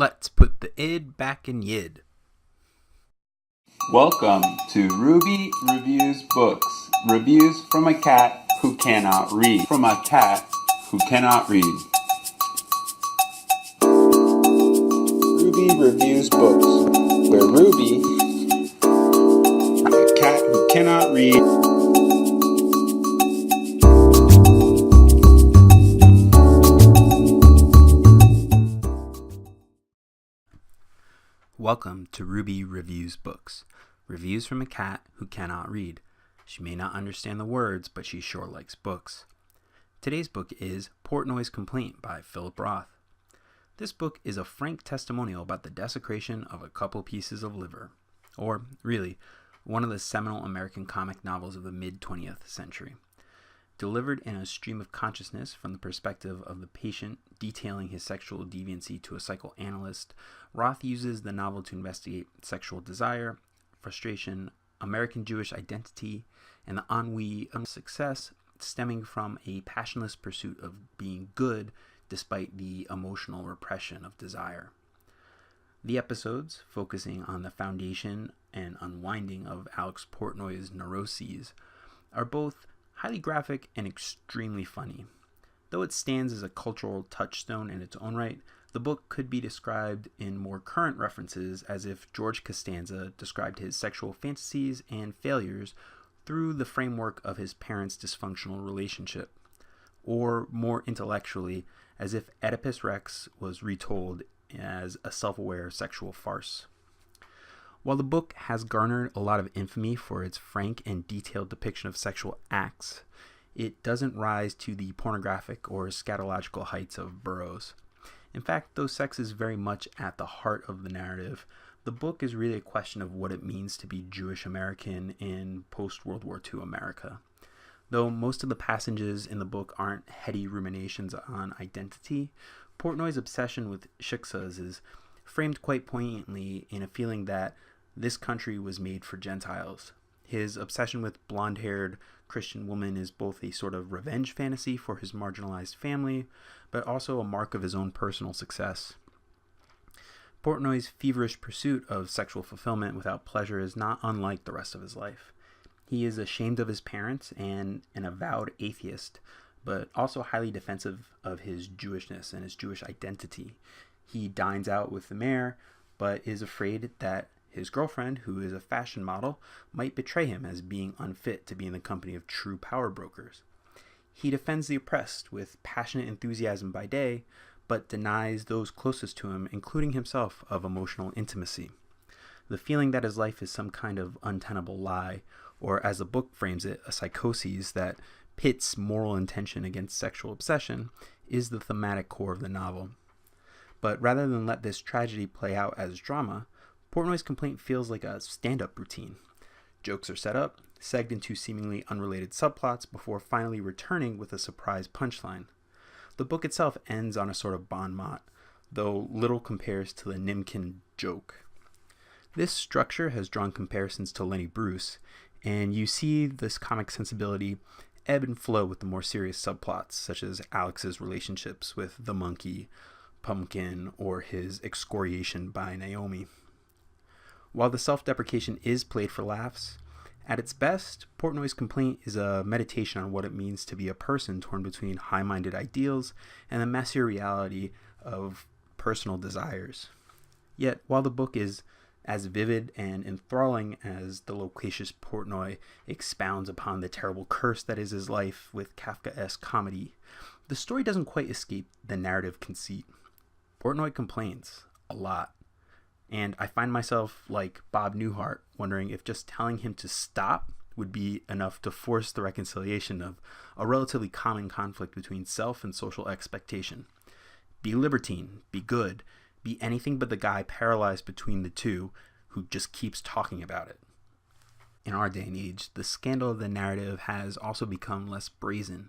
Let's put the id back in yid. Welcome to Ruby Reviews Books. Reviews from a cat who cannot read. From a cat who cannot read. Ruby Reviews Books, where Ruby, a cat who cannot read. Welcome to Ruby Reviews Books. Reviews from a cat who cannot read. She may not understand the words, but she sure likes books. Today's book is Portnoy's Complaint by Philip Roth. This book is a frank testimonial about the desecration of a couple pieces of liver. Or, really, one of the seminal American comic novels of the mid-20th century. Delivered in a stream of consciousness from the perspective of the patient detailing his sexual deviancy to a psychoanalyst, Roth uses the novel to investigate sexual desire, frustration, American Jewish identity, and the ennui of success stemming from a passionless pursuit of being good despite the emotional repression of desire. The episodes, focusing on the foundation and unwinding of Alex Portnoy's neuroses, are both highly graphic and extremely funny. Though it stands as a cultural touchstone in its own right, the book could be described in more current references as if George Costanza described his sexual fantasies and failures through the framework of his parents' dysfunctional relationship, or more intellectually, as if Oedipus Rex was retold as a self-aware sexual farce. While the book has garnered a lot of infamy for its frank and detailed depiction of sexual acts, it doesn't rise to the pornographic or scatological heights of Burroughs. In fact, though sex is very much at the heart of the narrative, the book is really a question of what it means to be Jewish American in post-World War II America. Though most of the passages in the book aren't heady ruminations on identity, Portnoy's obsession with shiksas is framed quite poignantly in a feeling that this country was made for Gentiles. His obsession with blonde-haired Christian women is both a sort of revenge fantasy for his marginalized family, but also a mark of his own personal success. Portnoy's feverish pursuit of sexual fulfillment without pleasure is not unlike the rest of his life. He is ashamed of his parents and an avowed atheist, but also highly defensive of his Jewishness and his Jewish identity. He dines out with the mayor, but is afraid that his girlfriend, who is a fashion model, might betray him as being unfit to be in the company of true power brokers. He defends the oppressed with passionate enthusiasm by day, but denies those closest to him, including himself, of emotional intimacy. The feeling that his life is some kind of untenable lie, or as the book frames it, a psychosis that pits moral intention against sexual obsession, is the thematic core of the novel. But rather than let this tragedy play out as drama, Portnoy's Complaint feels like a stand-up routine. Jokes are set up, segged into seemingly unrelated subplots before finally returning with a surprise punchline. The book itself ends on a sort of bon mot, though little compares to the Nimkin joke. This structure has drawn comparisons to Lenny Bruce, and you see this comic sensibility ebb and flow with the more serious subplots, such as Alex's relationships with the monkey, Pumpkin, or his excoriation by Naomi. While the self-deprecation is played for laughs, at its best, Portnoy's Complaint is a meditation on what it means to be a person torn between high-minded ideals and the messier reality of personal desires. Yet, while the book is as vivid and enthralling as the loquacious Portnoy expounds upon the terrible curse that is his life with Kafkaesque comedy, the story doesn't quite escape the narrative conceit. Portnoy complains a lot. And I find myself, like Bob Newhart, wondering if just telling him to stop would be enough to force the reconciliation of a relatively common conflict between self and social expectation. Be libertine, be good, be anything but the guy paralyzed between the two who just keeps talking about it. In our day and age, the scandal of the narrative has also become less brazen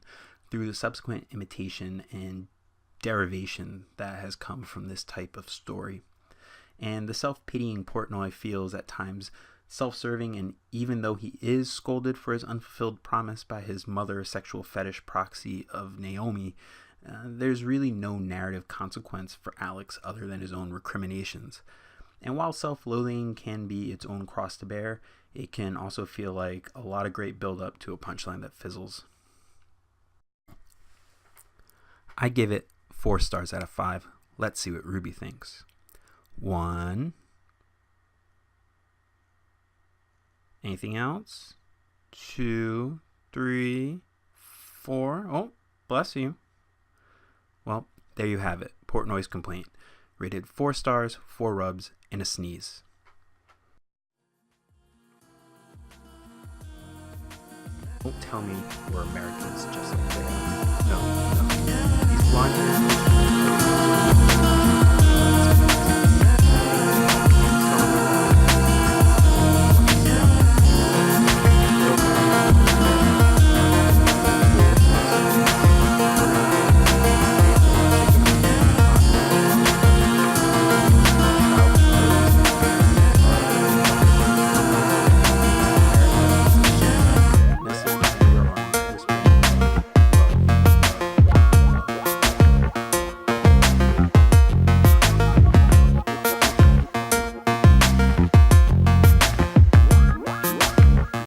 through the subsequent imitation and derivation that has come from this type of story. And the self-pitying Portnoy feels at times self-serving, and even though he is scolded for his unfulfilled promise by his mother sexual fetish proxy of Naomi, There's really no narrative consequence for Alex other than his own recriminations. And while self-loathing can be its own cross to bear, it can also feel like a lot of great build-up to a punchline that fizzles. I give it 4 stars out of 5. Let's see what Ruby thinks. 1. Anything else? 2, 3, 4. Oh, bless you. Well, there you have it. Portnoy's complaint. Rated 4 stars, 4 rubs, and a sneeze. Don't tell me we're Americans just like they are. No.